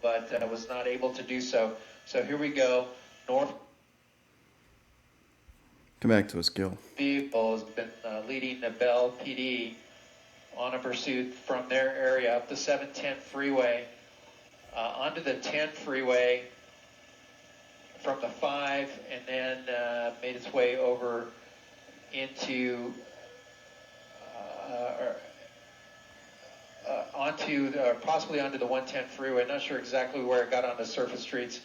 but was not able to do so. So here we go. North Come back to us, Gil. vehicle has been leading the Bell PD on a pursuit from their area up the 710 freeway onto the 10 freeway from the 5, and then made its way over into possibly onto the 110 freeway. Not sure exactly where it got on the surface streets,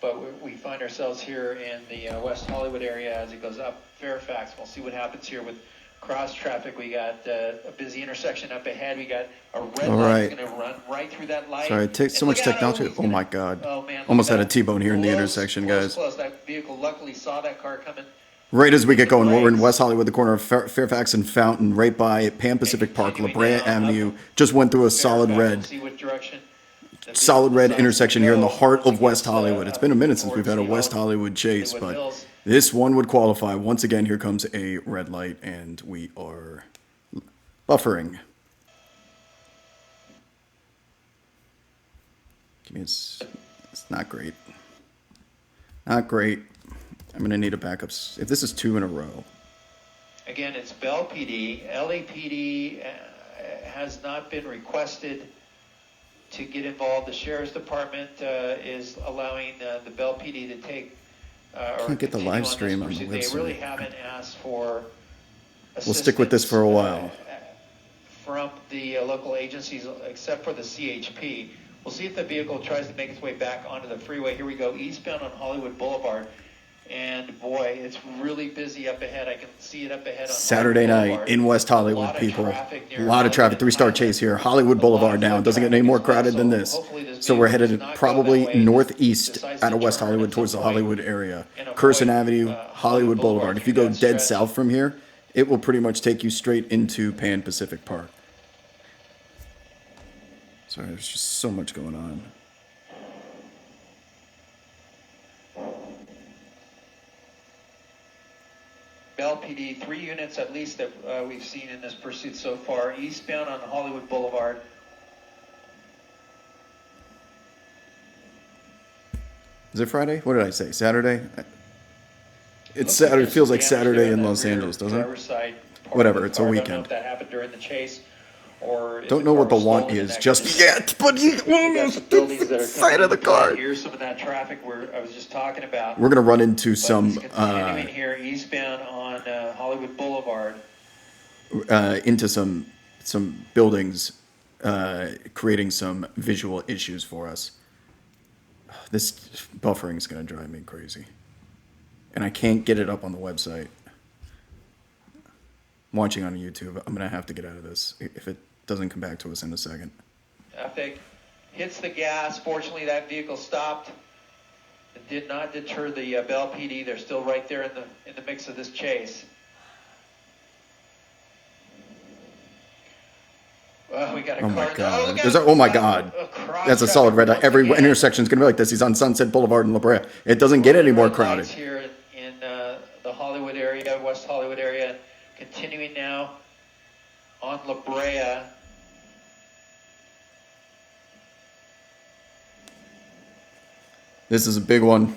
but we find ourselves here in the West Hollywood area as it goes up Fairfax. We'll see what happens here with cross traffic. We got a busy intersection up ahead. We got a red light going to run right through that light. Sorry, it takes so much technology. Oh my God. Oh, man, almost had a T-bone here in the intersection, guys. Close. That vehicle luckily saw that car coming. Right as we get going, we're in West Hollywood, the corner of Fairfax and Fountain, right by Pan Pacific Park, La Brea Avenue. Just went through a solid red intersection here in the heart of West Hollywood. It's been a minute since we've had a West Hollywood chase, but this one would qualify. Once again, here comes a red light, and we are buffering. It's not great. Not great. I'm going to need a backup. If this is 2 in a row. Again, it's Bell PD. LAPD has not been requested to get involved. The Sheriff's Department is allowing the Bell PD to take can't get the live stream on the website. They really haven't asked for assistance. We'll stick with this for a while. From the local agencies, except for the CHP. We'll see if the vehicle tries to make its way back onto the freeway. Here we go, eastbound on Hollywood Boulevard. And boy, it's really busy up ahead. I can see it up ahead. On Saturday night in West Hollywood, people. A lot of traffic. 3-star chase here. Hollywood Boulevard now. It doesn't get any more crowded than this. So we're headed probably northeast out of West Hollywood towards the Hollywood area. Curson Avenue, Hollywood Boulevard. If you go dead south from here, it will pretty much take you straight into Pan Pacific Park. Sorry, there's just so much going on. Bell PD, 3 units at least that we've seen in this pursuit so far, eastbound on Hollywood Boulevard. Is it Friday? What did I say? Saturday? It's Saturday. It feels like Saturday in Los Angeles, doesn't it? Whatever, it's a weekend. I don't know if that happened during the chase. Or don't know what the want is just yet, but you almost the side of the car. Here's some of that traffic where I was just talking about. We're gonna run into some continuing here eastbound on Hollywood Boulevard. Into some buildings, creating some visual issues for us. This buffering is gonna drive me crazy, and I can't get it up on the website. I'm watching on YouTube. I'm gonna have to get out of this if it doesn't come back to us in a second. Traffic hits the gas. Fortunately, that vehicle stopped. It did not deter the Bell PD. They're still right there in the mix of this chase. We got a car. My God! Oh my God! That's a solid red. Every intersection is gonna be like this. He's on Sunset Boulevard in La Brea. It doesn't get any more crowded. Here in the Hollywood area, West Hollywood area, continuing now on La Brea. This is a big one.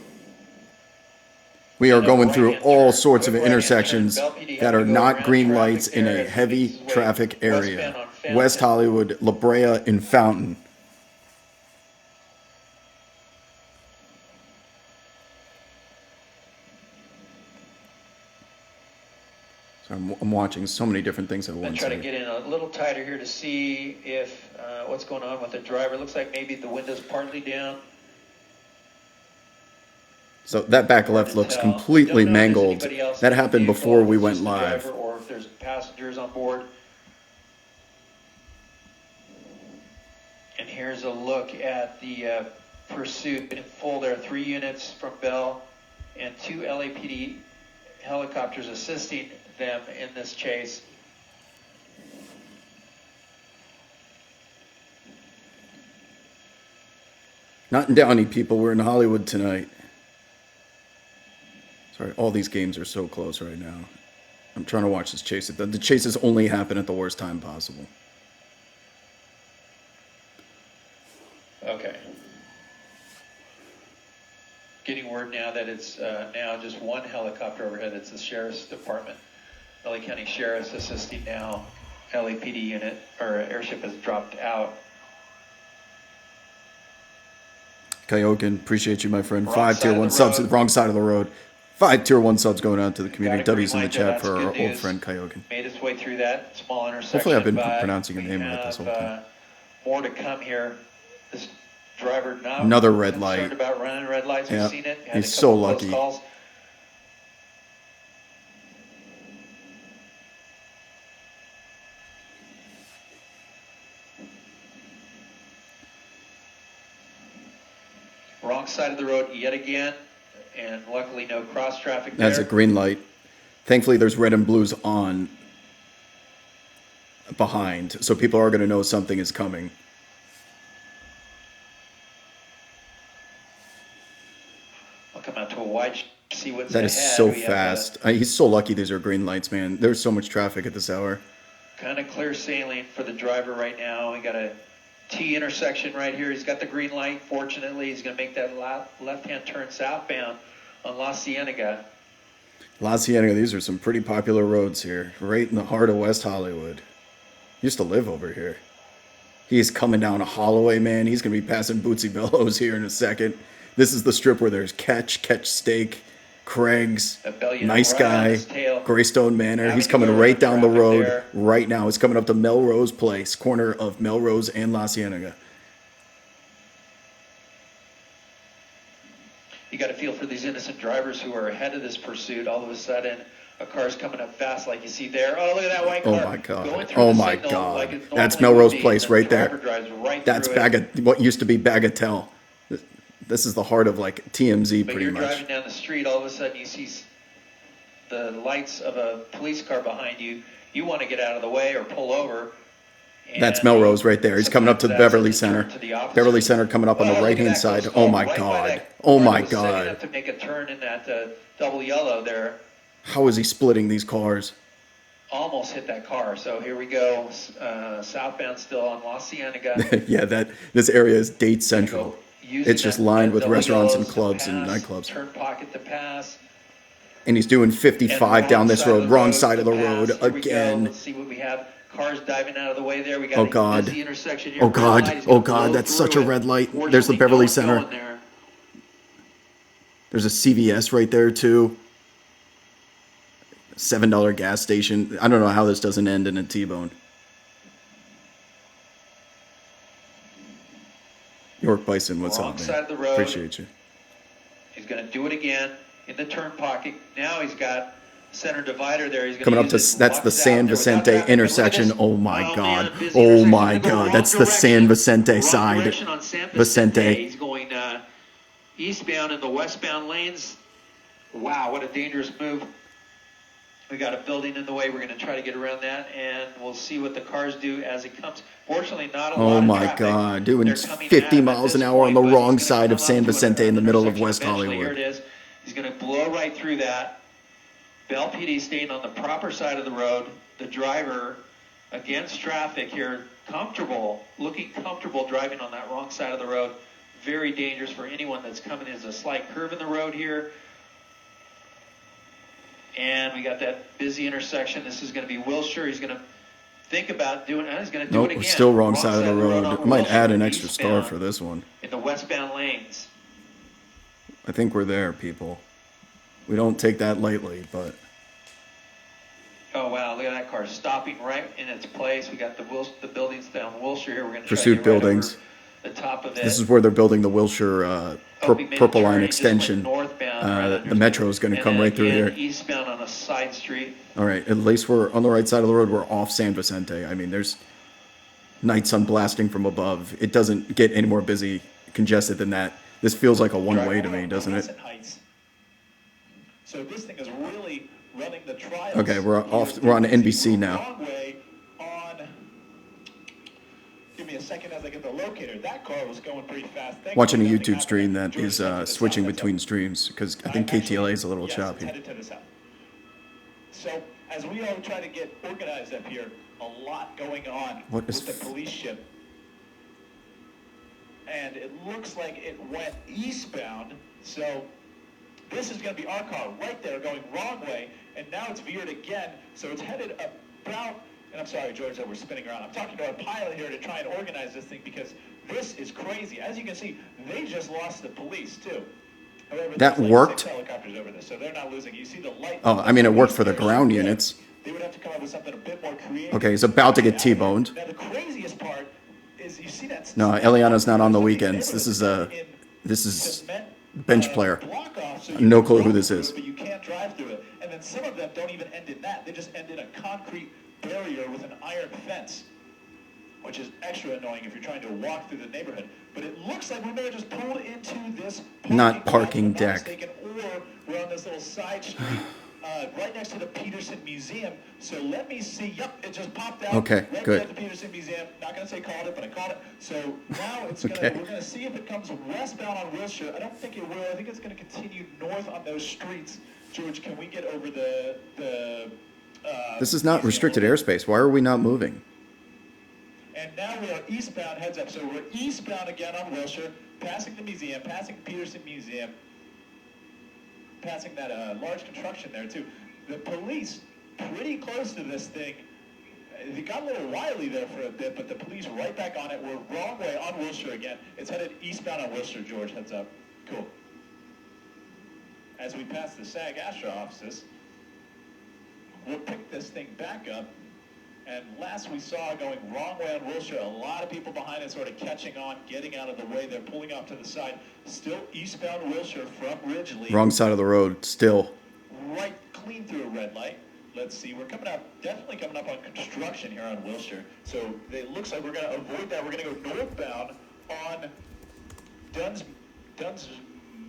We are going through all sorts of intersections that are not green lights in a heavy traffic area. West Hollywood, La Brea, and Fountain. So I'm watching so many different things at once. I'm trying to get in a little tighter here to see if what's going on with the driver. Looks like maybe the window's partly down. So that back left looks completely mangled. That happened before we went live. Or if there's passengers on board. And here's a look at the pursuit in full. There are 3 units from Bell and 2 LAPD helicopters assisting them in this chase. Not in Downey, people. We're in Hollywood tonight. Sorry, all these games are so close right now. I'm trying to watch this chase. The chases only happen at the worst time possible. Okay. getting word now that it's now just one helicopter overhead. It's the Sheriff's Department. LA County Sheriff's assisting now. LAPD unit or airship has dropped out. Kyokin, appreciate you, my friend. 5 tier 1 subs to the wrong side of the road. 5 tier 1 subs going out to the community. W's in the chat for our old friend Kyokin. Made its way through that small intersection. Hopefully I've been pronouncing your name right this whole time. More to come here. This driver not another red light. Concerned about running red lights. Yeah. We've seen it. He's so lucky. Calls. Wrong side of the road yet again, and luckily no cross traffic there. That's a green light. Thankfully, there's red and blues on behind, so people are going to know something is coming. I'll come out to a wide see what's that ahead. Is so fast. He's so lucky these are green lights, man. There's so much traffic at this hour. Kind of clear sailing for the driver right now. We got a T intersection right here. He's got the green light. Fortunately, he's going to make that left-hand turn southbound on La Cienega. La Cienega, these are some pretty popular roads here, right in the heart of West Hollywood. Used to live over here. He's coming down a Holloway, man. He's going to be passing Bootsy Bellows here in a second. This is the strip where there's Catch Steak, Craig's, Nice Guy, Greystone Manor. He's coming right down the road right now. He's coming up to Melrose Place, corner of Melrose and La Cienega. You got to feel for these innocent drivers who are ahead of this pursuit. All of a sudden, a car's coming up fast like you see there. Oh, look at that white car. Oh, my God. Oh, my God. Like that's Melrose Place right there. That's what used to be Bagatelle. This is the heart of like TMZ but pretty you're much. Driving down the street, all of a sudden you see the lights of a police car behind you. You want to get out of the way or pull over. That's Melrose right there. He's coming up to the Beverly Center. Beverly Center coming up on the right-hand side. Oh, my God. Oh, my God. Up to make a turn in that double yellow there. How is he splitting these cars? Almost hit that car. So here we go. Southbound still on La Cienega. Yeah, this area is date central. It's just lined with restaurants and clubs and nightclubs. Turn pocket to pass. And he's doing 55 down this road, wrong side of the road again. Let's see what we have. Cars diving out of the way there. We got a busy intersection here. Oh God! Oh God! That's such a red light. There's the Beverly Center. There's a CVS right there too. $7 gas station. I don't know how this doesn't end in a T-bone. York Bison, what's up, man? Appreciate you. He's going to do it again in the turn pocket. Now he's got center divider there. He's coming up to that's the San Vicente intersection. Oh my God! Oh my God! That's the San Vicente side. Vicente. He's going eastbound in the westbound lanes. Wow, what a dangerous move. We got a building in the way. We're going to try to get around that, and we'll see what the cars do as it comes. Fortunately, not a lot of traffic. Oh, my God. Doing 50 miles an hour on the wrong side of San Vicente in the middle of West Hollywood. Here it is. He's going to blow right through that. Bell PD staying on the proper side of the road. The driver against traffic here. Looking comfortable driving on that wrong side of the road. Very dangerous for anyone that's coming. There's a slight curve in the road here. And we got that busy intersection. This is going to be Wilshire. He's going to think about doing it. He's going to do it again. Still wrong side of the road. I might add an extra star for this one. In the westbound lanes. I think we're there, people. We don't take that lightly, but... Oh, wow. Look at that car stopping right in its place. We got the buildings down Wilshire here. We're going to Pursuit buildings. The top of it. This is where they're building the Wilshire Purple Line extension. The metro is going to come right through here. Eastbound on a side street. All right, at least we're on the right side of the road. We're off San Vicente. I mean, there's night sun blasting from above. It doesn't get any more busy, congested than that. This feels like a one-way to me, doesn't it? So this thing is really running the trials. Okay, we're on NBC now. Give me a second as I get the locator. That car was going pretty fast. Watching a YouTube stream that is switching between streams because I think KTLA is a little choppy. So as we all try to get organized up here, a lot going on with the police ship. And it looks like it went eastbound. So This is going to be our car right there going wrong way, and now it's veered again, so it's headed about, and I'm sorry, George, that we're spinning around. I'm talking to our pilot here to try and organize this thing because this is crazy. As you can see, they just lost the police, too. However, that like worked. 6 helicopters over this, so they're not losing. You see the light. Oh, I mean, it worked for the ground units. They would have to come up with something a bit more creative. Okay, he's about to get T-boned. Now, the craziest part is you see that. No, Eliana's not on the weekends. This is bench player. No clue who this is. But you can't drive through it. And then some of them don't even end in that. They just end in a concrete barrier with an iron fence, which is extra annoying if you're trying to walk through the neighborhood. But it looks like we may have just pulled into this parking deck. Or we're on this little side street right next to the Peterson Museum. So let me see. Yep, it just popped out. Okay, right good. At the Peterson Museum. Not going to say called it, but I called it. So now it's okay. we're going to see if it comes westbound on Wilshire. I don't think it will. I think it's going to continue north on those streets. George, can we get over the this is not restricted airspace. Why are we not moving? And now we are eastbound, heads up. So we're eastbound again on Wilshire, passing the museum, passing Peterson Museum, passing that large construction there too. The police pretty close to this thing. They got a little wily there for a bit, but the police right back on it. We're wrong way on Wilshire again. It's headed eastbound on Wilshire, George, heads up. Cool. As we pass the SAG-AFTRA offices, we'll pick this thing back up. And last we saw going wrong way on Wilshire, a lot of people behind it sort of catching on, getting out of the way. They're pulling off to the side. Still eastbound Wilshire from Ridgely. Wrong side of the road, still. Right, clean through a red light. Let's see, we're coming up, definitely coming up on construction here on Wilshire. So it looks like we're going to avoid that. We're going to go northbound on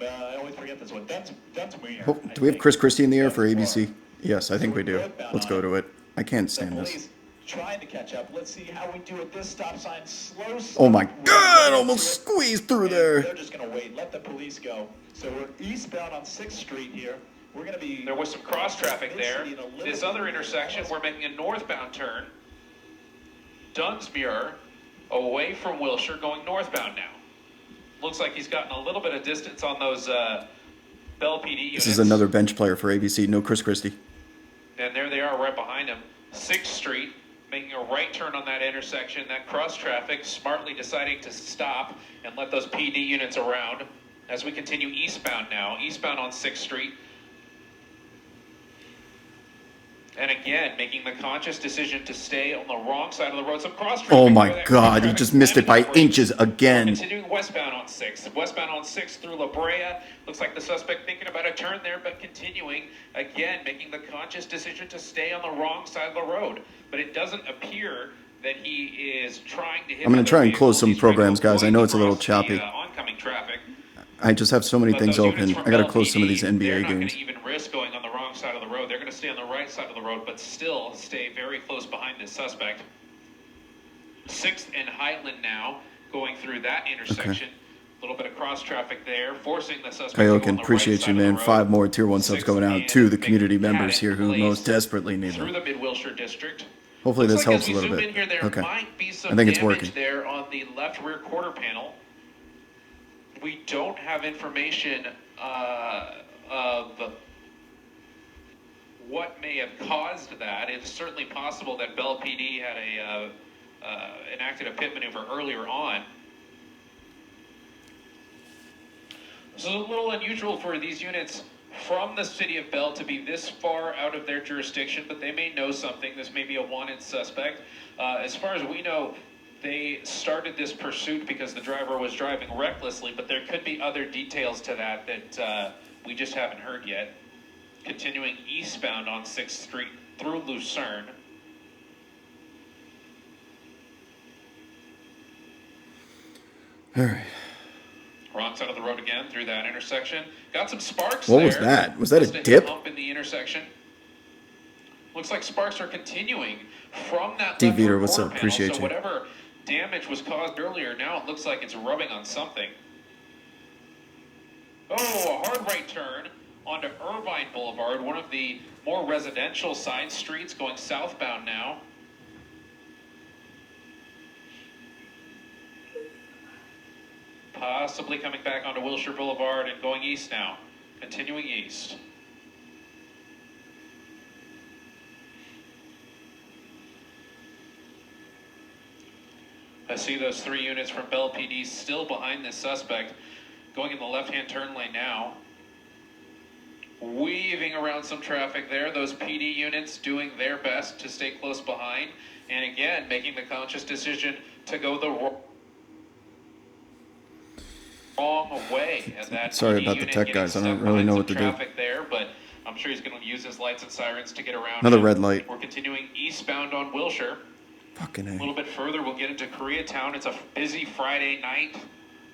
I always forget this one, Dunsmuir. Oh, do we have Chris Christie in the air for ABC? Yes, I think we do. Let's go to it. I can't stand this. Trying to catch up. Let's see how we do at this stop sign. Slow. Oh my God! Almost squeezed through there. They're just going to wait. Let the police go. So we're eastbound on 6th Street here. We're going to be. There was some cross traffic there. This other intersection, we're making a northbound turn. Dunsmuir, away from Wilshire, going northbound now. Looks like he's gotten a little bit of distance on those Bell PD units. This is another bench player for ABC. No Chris Christie. And there they are right behind him. 6th Street, making a right turn on that intersection. That cross traffic, smartly deciding to stop and let those PD units around as we continue eastbound now. Eastbound on 6th Street. And again, making the conscious decision to stay on the wrong side of the road. Some cross traffic. Oh my God, he just missed it by inches again. Continuing westbound on 6th. Westbound on 6th through La Brea. Looks like the suspect thinking about a turn there, but continuing. Again, making the conscious decision to stay on the wrong side of the road. But it doesn't appear that he is trying to hit. I'm going to try and close some programs, guys. I know it's a little choppy. Oncoming traffic. I just have so many things open. I got to close some of these NBA games. They're not going to even risk going on the wrong side of the road. They're going to stay on the right side of the road, but still stay very close behind this suspect. 6th and Highland now, going through that intersection. A little bit of cross traffic there, forcing the suspect to go on the Kaioken, right appreciate you, side of the man. road. 5 more Tier 1 subs going out to the community McCadden members here who Place most desperately need through them. the Mid-Wilshire District. Hopefully this Looks like helps a as we little zoom bit. in here, there Okay. might be some I think it's damage working. there on the left rear quarter panel. We don't have information of what may have caused that. It's certainly possible that Bell PD had enacted a pit maneuver earlier on. So it's a little unusual for these units from the city of Bell to be this far out of their jurisdiction, but they may know something. This may be a wanted suspect. As far as we know, they started this pursuit because the driver was driving recklessly, but there could be other details to that that we just haven't heard yet. Continuing eastbound on 6th Street through Lucerne. All right. Wrong side of the road again through that intersection. Got some sparks What there. was that? Was that a Just dip? Hump in the intersection. Looks like sparks are continuing from that D. left rear Veter, what's quarter up? panel. Appreciate so you. whatever damage was caused earlier, now it looks like it's rubbing on something. Oh, a hard right turn onto Irvine Boulevard, one of the more residential side streets going southbound now. Possibly coming back onto Wilshire Boulevard and going east now. continuing east. I see those 3 units from Bell PD still behind this suspect, going in the left-hand turn lane now. Weaving around some traffic there. Those PD units doing their best to stay close behind. And again, making the conscious decision to go the wrong way. And that Sorry PD about the unit tech guys. I don't getting really know stuck what to do. behind some traffic there, but I'm sure he's going to use his lights and sirens to get around. Another him. red light. We're continuing eastbound on Wilshire. Fucking A. A little bit further, we'll get into Koreatown. It's a busy Friday night.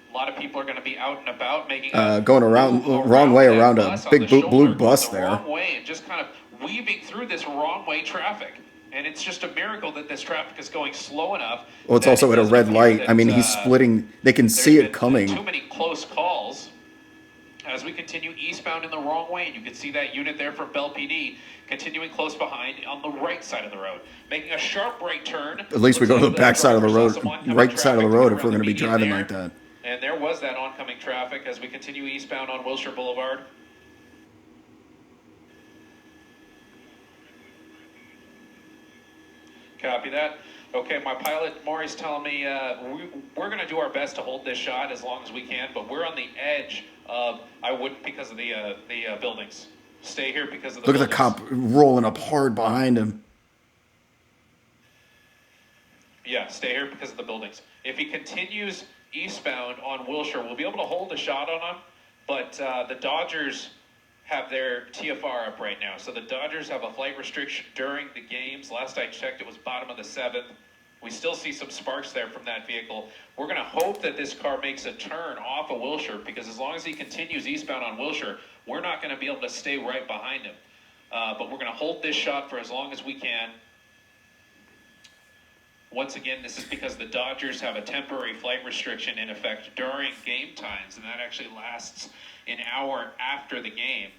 A lot of people are going to be out and about making going around wrong way around a big blue bus there. Wrong way and just kind of weaving through this wrong way traffic. And it's just a miracle that this traffic is going slow enough. Well, it's also at a red light. I mean, he's splitting. They can see it coming. Too many close calls as we continue eastbound in the wrong way. And you can see that unit there from Bell PD continuing close behind on the right side of the road, making a sharp right turn. At least we go to the back side of the road, right side of the road if we're going to be driving like that. And there was that oncoming traffic as we continue eastbound on Wilshire Boulevard. Copy that. Okay, my pilot, Maury's telling me we're going to do our best to hold this shot as long as we can, but we're on the edge of, I wouldn't because of the buildings. Stay here because of the buildings. Look at the cop rolling up hard behind him. Yeah, stay here because of the buildings. If he continues eastbound on Wilshire, we'll be able to hold a shot on him, but the Dodgers have their TFR up right now. So the Dodgers have a flight restriction during the games. Last I checked, it was bottom of the 7th. We still see some sparks there from that vehicle. We're going to hope that this car makes a turn off of Wilshire, because as long as he continues eastbound on Wilshire, we're not going to be able to stay right behind him. But we're going to hold this shot for as long as we can. Once again, this is because the Dodgers have a temporary flight restriction in effect during game times, and that actually lasts an hour after the game.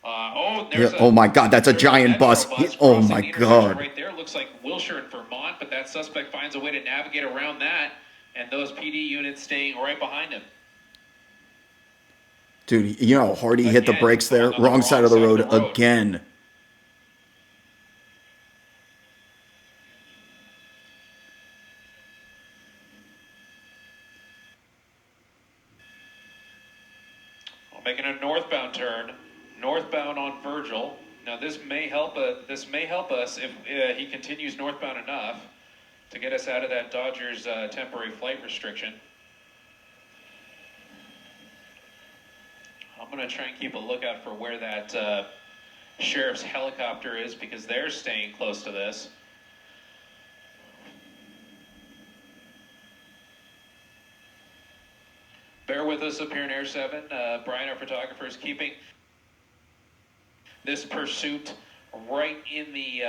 Oh my God, that's a giant bus. Oh my God. Right there, looks like Wilshire in Vermont, but that suspect finds a way to navigate around that, and those PD units staying right behind him. Dude, you know how hard he hit the brakes there? Wrong side of the road again. Making a northbound turn, northbound on Virgil. Now this may help us if he continues northbound enough to get us out of that Dodgers temporary flight restriction. I'm going to try and keep a lookout for where that sheriff's helicopter is, because they're staying close to this. Bear with us up here in Air 7. Brian, our photographer, is keeping this pursuit right in the...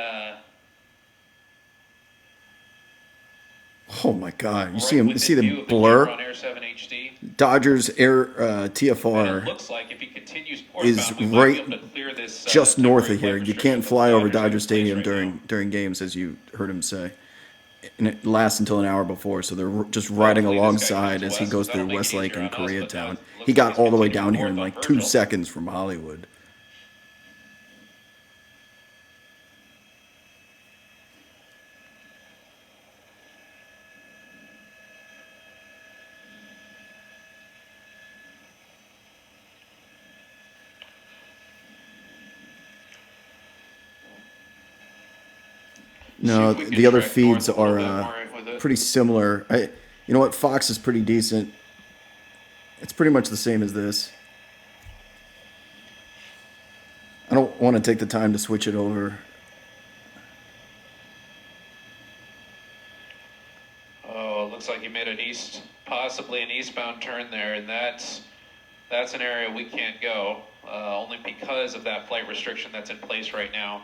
Oh my God! You see him? You see the blur? On Air 7 HD. Dodgers Air TFR looks like if he continues is right this, just north of here. You can't fly over Dodger Stadium during games, as you heard him say. And it lasts until an hour before, so they're just riding alongside as he goes through Westlake and Koreatown. He got all the way down here in like 2 seconds from Hollywood. No, the other feeds are pretty similar. You know what? Fox is pretty decent. It's pretty much the same as this. I don't want to take the time to switch it over. Oh, it looks like you made possibly an eastbound turn there, and that's an area we can't go, only because of that flight restriction that's in place right now.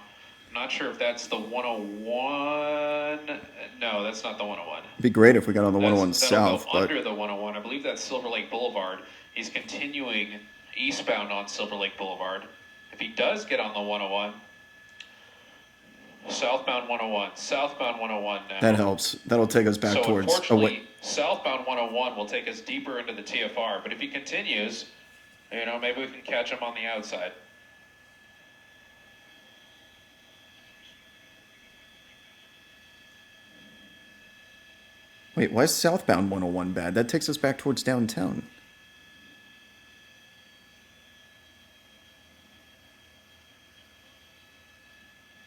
I'm not sure if that's the 101. No, that's not the 101. It'd be great if we got on the 101 south, but under the 101, I believe that's Silver Lake Boulevard. He's continuing eastbound on Silver Lake Boulevard. If he does get on the 101, southbound 101 now. That helps. That'll take us back towards. Unfortunately, southbound 101 will take us deeper into the TFR. But if he continues, You know, maybe we can catch them on the outside. Wait, why is southbound 101 bad? That takes us back towards downtown.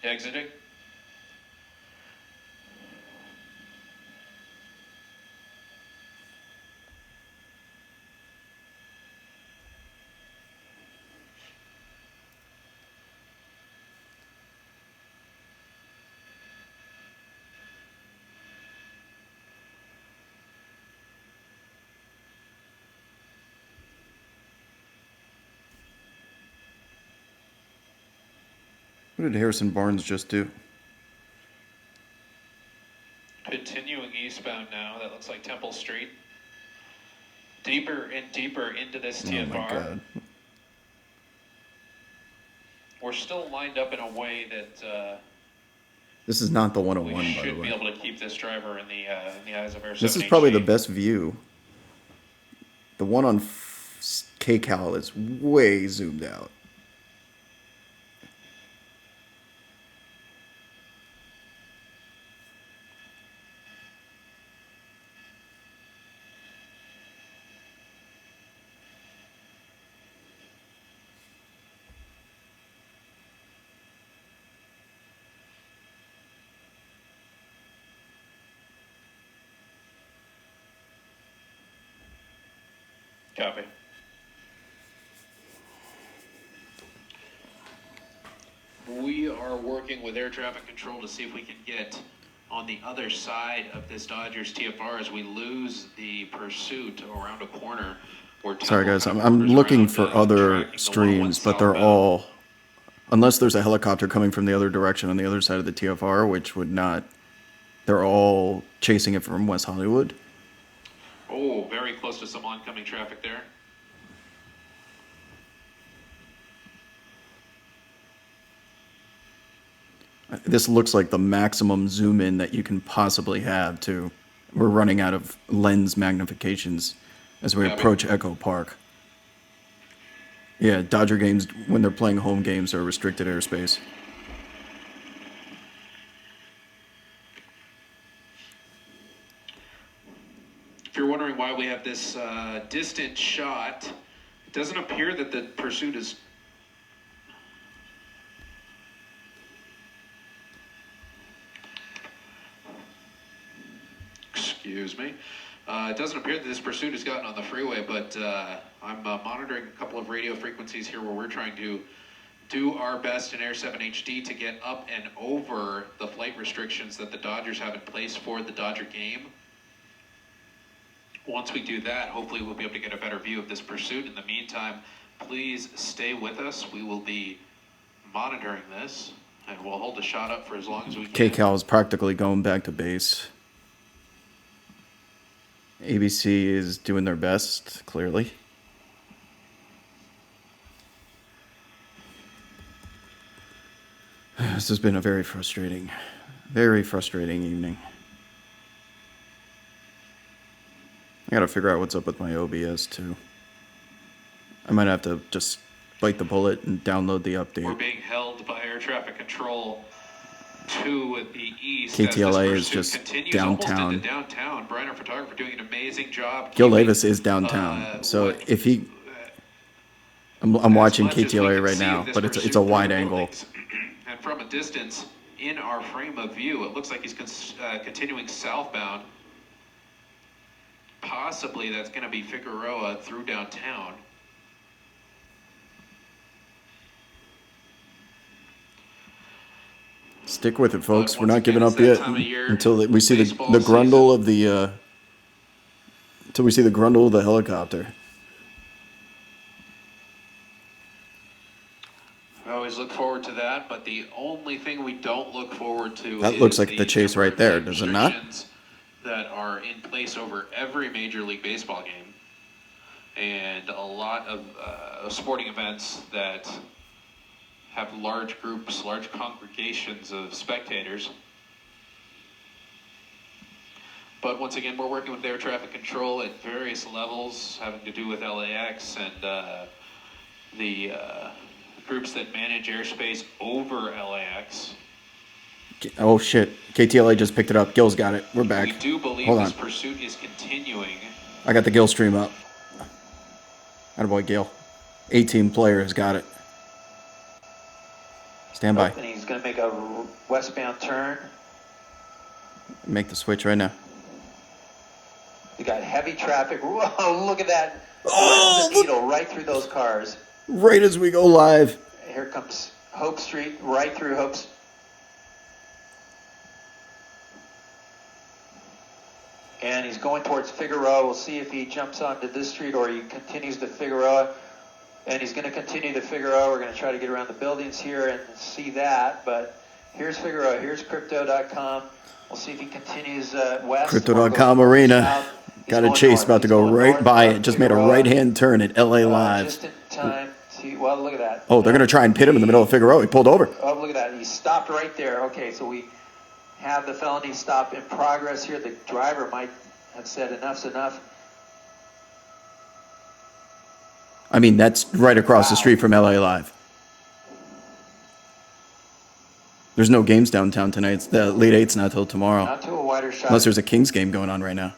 Exiting. What did Harrison Barnes just do? Continuing eastbound now. That looks like Temple Street. Deeper and deeper into this TFR. Oh my God. We're still lined up in a way that This is not the we 101, by the should be way. able to keep this driver in the eyes of our This is 7HD. probably the best view. The one on KCal is way zoomed out. Copy. We are working with air traffic control to see if we can get on the other side of this Dodgers TFR as we lose the pursuit around a corner. Sorry guys, I'm looking for other streams, but they're all, unless there's a helicopter coming from the other direction on the other side of the TFR, which would not, they're all chasing it from West Hollywood. Oh, very close to some oncoming traffic there. This looks like the maximum zoom in that you can possibly have too. We're running out of lens magnifications as we approach Echo Park. Yeah, Dodger games, when they're playing home games, are restricted airspace. If you're wondering why we have this distant shot, it doesn't appear that the pursuit is... Excuse me. It doesn't appear that this pursuit has gotten on the freeway, but I'm monitoring a couple of radio frequencies here where we're trying to do our best in Air 7 HD to get up and over the flight restrictions that the Dodgers have in place for the Dodger game. Once we do that, hopefully we'll be able to get a better view of this pursuit. In the meantime, please stay with us. We will be monitoring this, and we'll hold the shot up for as long as we can. KCal is practically going back to base. ABC is doing their best, clearly. This has been a very frustrating evening. I gotta figure out what's up with my OBS too. I might have to just bite the bullet and download the update. We're being held by air traffic control to the east. KTLA is just downtown. Almost into downtown. Brian, our photographer, doing an amazing job. Gil Davis is downtown, so if he, I'm watching KTLA right now, but it's a wide angle. And from a distance, in our frame of view, it looks like he's continuing southbound. Possibly that's going to be Figueroa through downtown. Stick with it, folks. We're not giving up yet until we see the grundle of the until we see the grundle of the helicopter. I always look forward to that, but the only thing we don't look forward to that is looks like the chase right there, does it not? That are in place over every Major League Baseball game, and a lot of sporting events that have large groups, large congregations of spectators. But once again, we're working with air traffic control at various levels, having to do with LAX and the groups that manage airspace over LAX. Oh, shit. KTLA just picked it up. Gil's got it. We're back. We do believe Hold this on. pursuit is continuing. I got the Gil stream up. Attaboy, Gil. 18 player has got it. Stand by. And he's going to make a westbound turn. Make the switch right now. We got heavy traffic. Whoa, look at that. Oh, the needle right through those cars. Right as we go live. Here comes Hope Street, right through Hope's. And he's going towards Figueroa. We'll see if he jumps onto this street or he continues to Figueroa. And he's going to continue to Figueroa. We're going to try to get around the buildings here and see that. But here's Figueroa. Here's Crypto.com. We'll see if he continues west. Crypto.com arena. Got a chase about to go right by it. Just made a right-hand turn at LA Live. Just in time to, well, look at that. Oh, they're going to try and pit him in the middle of Figueroa. He pulled over. Oh, look at that. He stopped right there. Okay, so we have the felony stop in progress here. The driver might have said enough's enough. I mean, that's right across the street from LA Live. There's no games downtown tonight. It's the Elite Eight's not till tomorrow. Not to a wider shot. Unless there's a Kings game going on right now.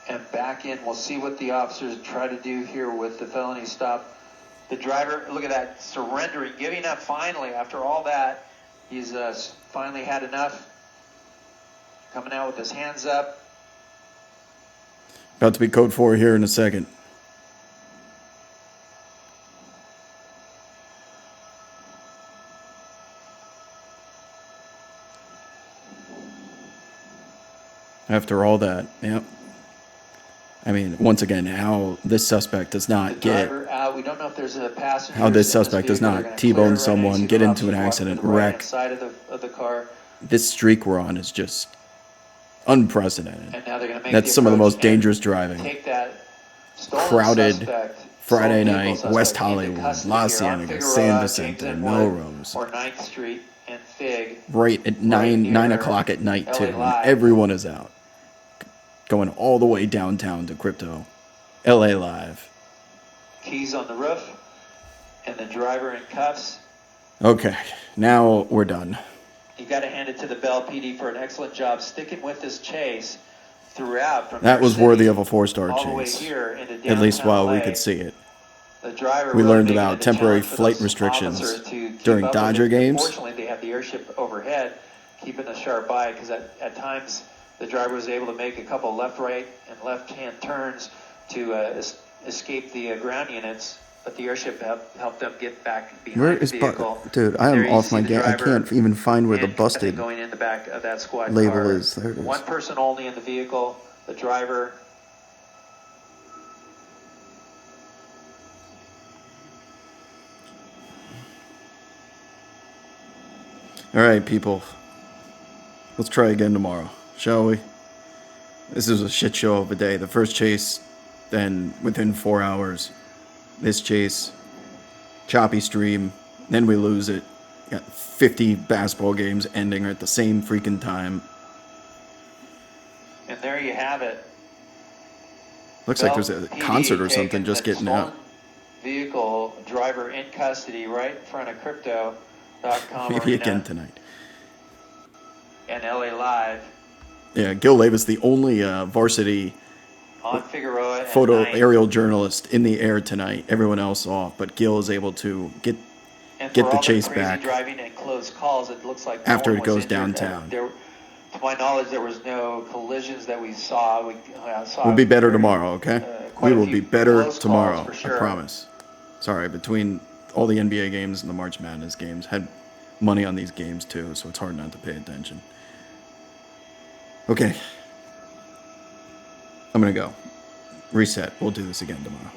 And back in, we'll see what the officers try to do here with the felony stop. The driver, look at that, surrendering, giving up finally. After all that, he's finally had enough. Coming out with his hands up. About to be code 4 here in a second. After all that, yep. I mean, once again, how this suspect does not get... We don't know if there's a passenger. How this suspect does not T-bone someone, get into an accident, wreck. Side of the car. This streak we're on is just unprecedented. And now they're gonna make That's some of the most dangerous driving. Take that crowded Friday night, West Hollywood, La Cienega, San Vicente, Melrose. Or 9th Street and Fig. Right at 9 o'clock at night, too. And everyone is out. Going all the way downtown to Crypto. LA Live. Keys on the roof. And the driver in cuffs. Okay, now we're done. You got to hand it to the Bell PD for an excellent job sticking with this chase throughout. That was worthy of a 4-star chase. At least while we could see it. The driver we learned about temporary flight restrictions during Dodger games. Fortunately, they have the airship overhead, keeping a sharp eye, because at times the driver was able to make a couple left, right, and left-hand turns to escape the ground units. But the airship helped them get back behind the vehicle. Dude, I am off my game. I can't even find where the busted going in the back of that squad label car. is. There it is. One person only in the vehicle, the driver. All right, people. Let's try again tomorrow, shall we? This is a shit show of a day. The first chase, then within 4 hours. This chase, choppy stream, then we lose it. Got 50 basketball games ending at the same freaking time. And there you have it. Looks like there's a concert or something just getting out. Vehicle driver in custody right in front of Crypto.com Maybe again tonight. And LA Live. Yeah, Gil Levis, the only varsity on Figueroa photo aerial journalist in the air tonight. Everyone else off, but Gil is able to get the chase back driving and close calls. It looks like after it goes downtown. To my knowledge, there was no collisions that we saw. We'll be better tomorrow, okay? We will be better tomorrow, sure. I promise. Sorry, between all the NBA games and the March Madness games, had money on these games too, so it's hard not to pay attention. Okay. I'm going to go. Reset. We'll do this again tomorrow.